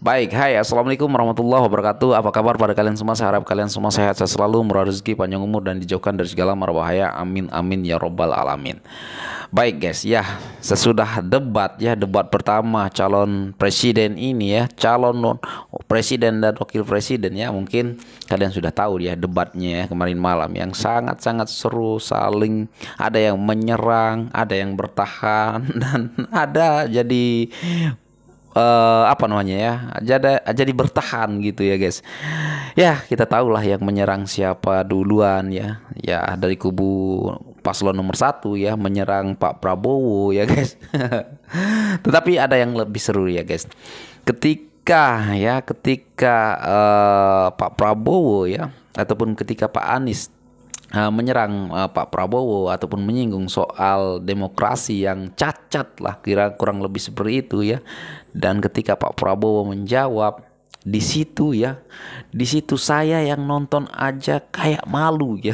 Baik, hai, assalamualaikum warahmatullahi wabarakatuh. Apa kabar pada kalian semua? Saya harap kalian semua sehat selalu, murah rezeki, panjang umur, dan dijauhkan dari segala mara bahaya. Amin, amin, ya robbal alamin. Baik guys, ya sesudah debat ya, debat pertama calon presiden ini ya, presiden dan wakil presiden ya, mungkin kalian sudah tahu ya debatnya ya, kemarin malam yang sangat-sangat seru, saling ada yang menyerang, ada yang bertahan, dan ada jadi apa namanya ya, jadi bertahan gitu ya guys. Ya kita tahulah yang menyerang siapa duluan ya, ya dari kubu paslon nomor satu ya, menyerang Pak Prabowo ya guys. Tetapi ada yang lebih seru ya guys, ketika Pak Prabowo ya, ataupun ketika Pak Anies menyerang Pak Prabowo ataupun menyinggung soal demokrasi yang cacat lah, kira kurang lebih seperti itu ya. Dan ketika Pak Prabowo menjawab, di situ ya, di situ saya yang nonton aja kayak malu ya.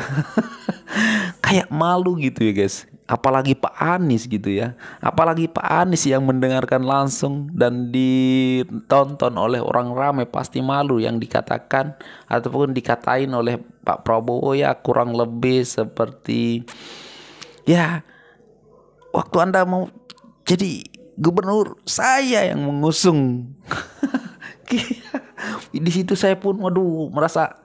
Kayak malu gitu ya guys, apalagi Pak Anies gitu ya, apalagi Pak Anies yang mendengarkan langsung dan ditonton oleh orang ramai, pasti malu yang dikatakan ataupun dikatain oleh Pak Prabowo ya, kurang lebih seperti ya, waktu Anda mau jadi gubernur saya yang mengusung. Di situ saya pun waduh merasa,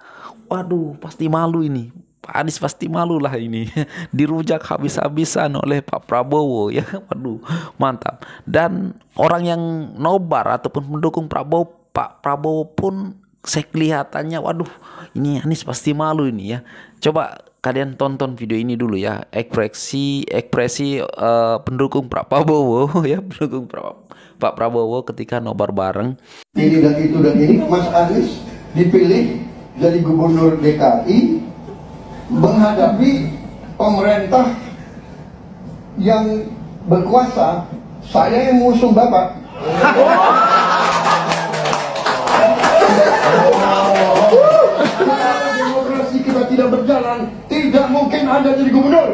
waduh pasti malu ini, Pak Anies pasti malu lah ini. Dirujak habis-habisan oleh Pak Prabowo ya. Waduh mantap. Dan orang yang nobar ataupun mendukung Pak Prabowo pun saya kelihatannya, waduh ini Anies pasti malu ini ya. Coba kalian tonton video ini dulu ya, ekspresi pendukung Pak Prabowo ya, pendukung Pak Prabowo ketika nobar bareng. Ini dan itu dan ini, Mas Anies dipilih jadi gubernur DKI menghadapi pemerintah yang berkuasa. Saya yang mengusung Bapak. Kalau demokrasi kita tidak berjalan, tidak mungkin Anda jadi gubernur.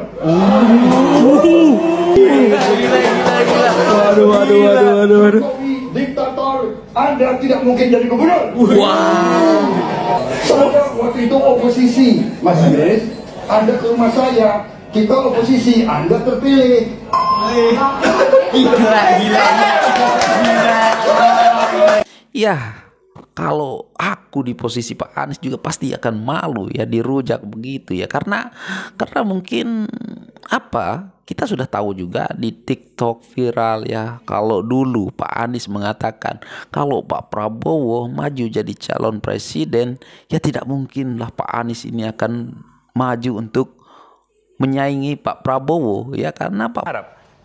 Waduh. Diktator, Anda tidak mungkin jadi gubernur. Saya waktu itu oposisi, Mas Anies. Anda ke rumah saya, kita oposisi, Anda terpilih. Gila. Ya, kalau aku di posisi Pak Anies juga pasti akan malu ya, dirujak begitu ya, karena mungkin apa, kita sudah tahu juga di TikTok viral ya, kalau dulu Pak Anies mengatakan kalau Pak Prabowo maju jadi calon presiden ya, tidak mungkin lah Pak Anies ini akan maju untuk menyaingi Pak Prabowo ya, karena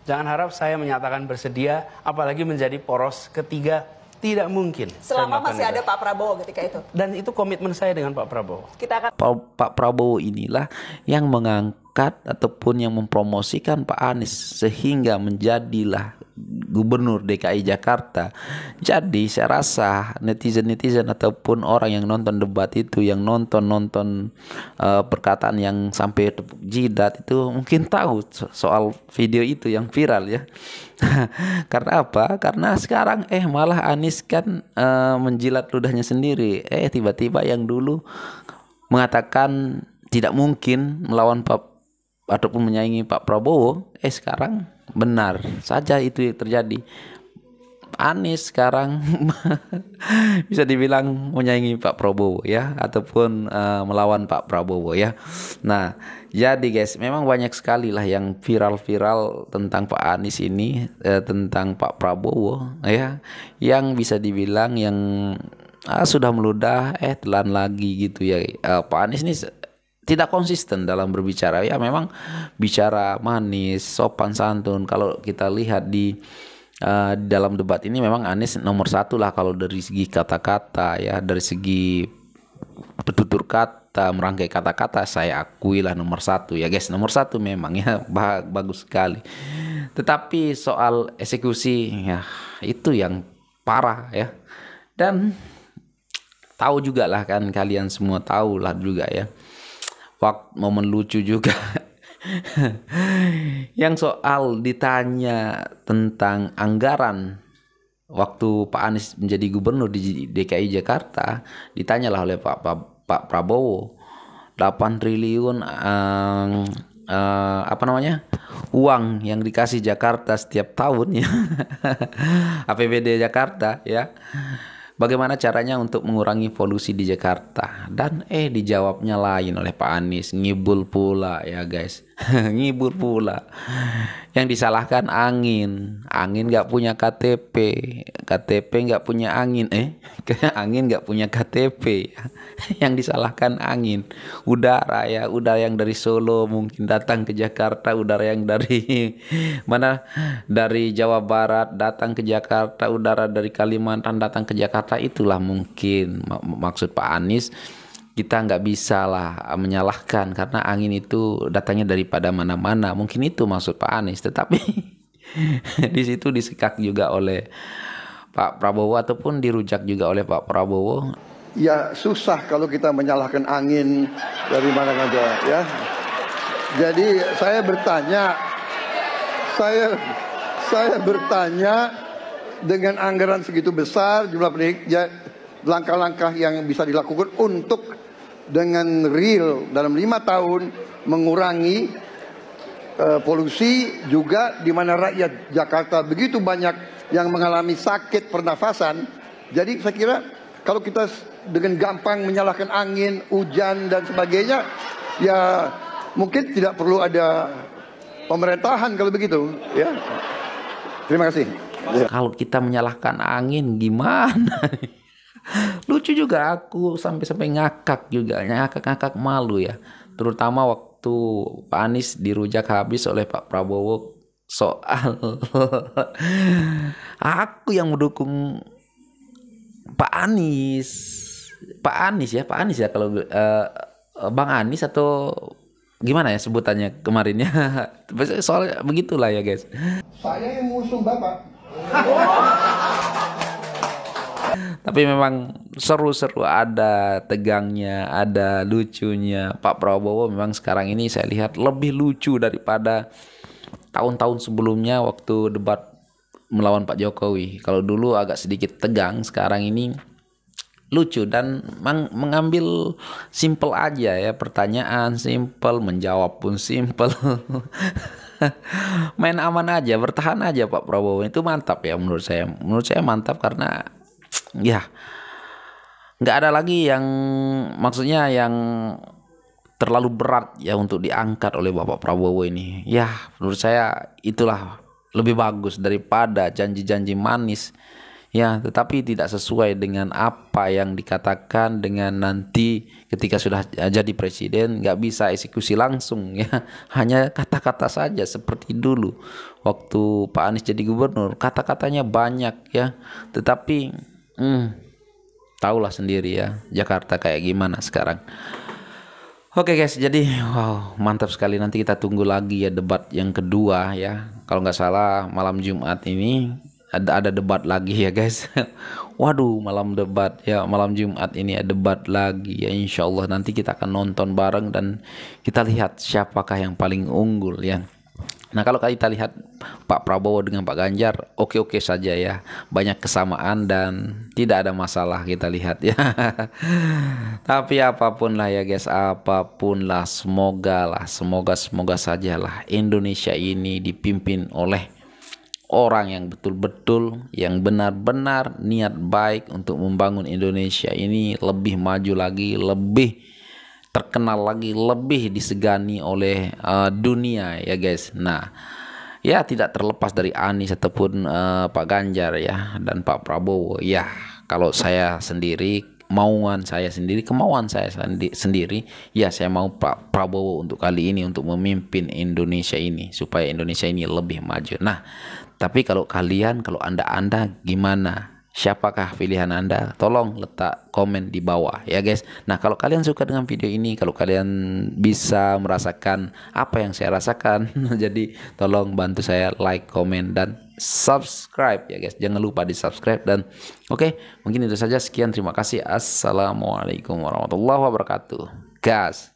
Jangan harap saya menyatakan bersedia, apalagi menjadi poros ketiga. Tidak mungkin. Selama masih ada Pak Prabowo ketika itu. Dan itu komitmen saya dengan Pak Prabowo. Kita akan Pak Prabowo inilah yang mengangkat ataupun yang mempromosikan Pak Anies sehingga menjadilah gubernur DKI Jakarta. Jadi saya rasa netizen ataupun orang yang nonton debat itu, yang nonton perkataan yang sampai tepuk jidat itu, mungkin tahu soal video itu yang viral ya. Karena apa? Karena sekarang malah Anies kan menjilat ludahnya sendiri. Tiba-tiba yang dulu mengatakan tidak mungkin melawan ataupun menyaingi Pak Prabowo, sekarang benar saja itu terjadi. Anies sekarang bisa dibilang menyaingi Pak Prabowo ya, ataupun melawan Pak Prabowo ya. Nah, jadi guys, memang banyak sekali lah yang viral tentang Pak Anies ini, tentang Pak Prabowo ya, yang bisa dibilang yang sudah meludah telan lagi gitu ya. Pak Anies ini tidak konsisten dalam berbicara ya, memang bicara manis, sopan santun. Kalau kita lihat di dalam debat ini memang Anies nomor satu lah kalau dari segi kata-kata ya, dari segi petutur kata, merangkai kata-kata, saya akui lah nomor satu ya guys, nomor satu memang ya, bagus sekali. Tetapi soal eksekusi ya, itu yang parah ya. Dan tahu juga lah kan, kalian semua tahu lah juga ya, waktu momen lucu juga yang soal ditanya tentang anggaran waktu Pak Anies menjadi gubernur di DKI Jakarta, ditanyalah oleh Pak Prabowo 8 triliun apa namanya, uang yang dikasih Jakarta setiap tahun ya, APBD Jakarta ya, bagaimana caranya untuk mengurangi polusi di Jakarta. Dan dijawabnya lain oleh Pak Anies. Ngibul pula ya guys. Ngibul pula. Yang disalahkan angin nggak punya KTP, KTP nggak punya angin, angin nggak punya KTP. Yang disalahkan angin. Udara ya, udara yang dari Solo mungkin datang ke Jakarta, udara yang dari mana, dari Jawa Barat datang ke Jakarta, udara dari Kalimantan datang ke Jakarta. Itulah mungkin maksud Pak Anies. Kita nggak bisa lah menyalahkan karena angin itu datangnya daripada mana-mana. Mungkin itu maksud Pak Anies, tetapi di situ disekak juga oleh Pak Prabowo ataupun dirujak juga oleh Pak Prabowo. Ya susah kalau kita menyalahkan angin dari mana saja ya. Jadi saya bertanya dengan anggaran segitu besar, jumlah langkah-langkah yang bisa dilakukan untuk dengan real dalam 5 tahun mengurangi polusi, juga di mana rakyat Jakarta begitu banyak yang mengalami sakit pernafasan. Jadi saya kira kalau kita dengan gampang menyalahkan angin, hujan dan sebagainya, ya mungkin tidak perlu ada pemerintahan kalau begitu ya. Terima kasih. Kalau kita menyalahkan angin gimana? Lucu juga, aku sampai ngakak juga, ngakak malu ya. Terutama waktu Pak Anies dirujak habis oleh Pak Prabowo soal aku yang mendukung Pak Anies ya kalau Bang Anies atau gimana ya sebutannya kemarin ya. Soal begitulah ya guys. Saya yang ngusung Bapak. Tapi memang seru-seru, ada tegangnya, ada lucunya. Pak Prabowo memang sekarang ini saya lihat lebih lucu daripada tahun-tahun sebelumnya waktu debat melawan Pak Jokowi. Kalau dulu agak sedikit tegang, sekarang ini lucu dan mengambil simple aja ya, pertanyaan simple, menjawab pun simple. Main aman aja, bertahan aja Pak Prabowo. Itu mantap ya menurut saya. Menurut saya mantap karena ya nggak ada lagi yang maksudnya yang terlalu berat ya untuk diangkat oleh Bapak Prabowo ini. Ya menurut saya itulah lebih bagus daripada janji-janji manis ya, tetapi tidak sesuai dengan apa yang dikatakan, dengan nanti ketika sudah jadi presiden nggak bisa eksekusi langsung ya, hanya kata-kata saja seperti dulu waktu Pak Anies jadi gubernur, kata-katanya banyak ya, tetapi tahulah sendiri ya Jakarta kayak gimana sekarang. Oke guys, jadi wow mantap sekali. Nanti kita tunggu lagi ya debat yang kedua ya. Kalau nggak salah malam Jumat ini ada debat lagi ya guys. Waduh, malam Jumat ini ada debat lagi ya. Insya Allah nanti kita akan nonton bareng dan kita lihat siapakah yang paling unggul ya. Nah kalau kita lihat Pak Prabowo dengan Pak Ganjar oke-oke saja ya, banyak kesamaan dan tidak ada masalah kita lihat ya. Tapi apapun lah ya guys, apapun lah, semoga sajalah Indonesia ini dipimpin oleh orang yang betul-betul, yang benar-benar niat baik untuk membangun Indonesia ini lebih maju lagi, lebih terkenal lagi, lebih disegani oleh dunia ya guys. Nah ya tidak terlepas dari Anies ataupun Pak Ganjar ya dan Pak Prabowo ya. Kalau saya sendiri, kemauan saya sendiri ya, saya mau Pak Prabowo untuk kali ini untuk memimpin Indonesia ini supaya Indonesia ini lebih maju. Nah tapi kalau anda gimana? Siapakah pilihan Anda? Tolong letak komen di bawah ya guys. Nah kalau kalian suka dengan video ini, kalau kalian bisa merasakan apa yang saya rasakan, jadi tolong bantu saya like, komen, dan subscribe ya guys. Jangan lupa di subscribe dan oke, mungkin itu saja. Sekian, terima kasih. Assalamualaikum warahmatullahi wabarakatuh. Gas.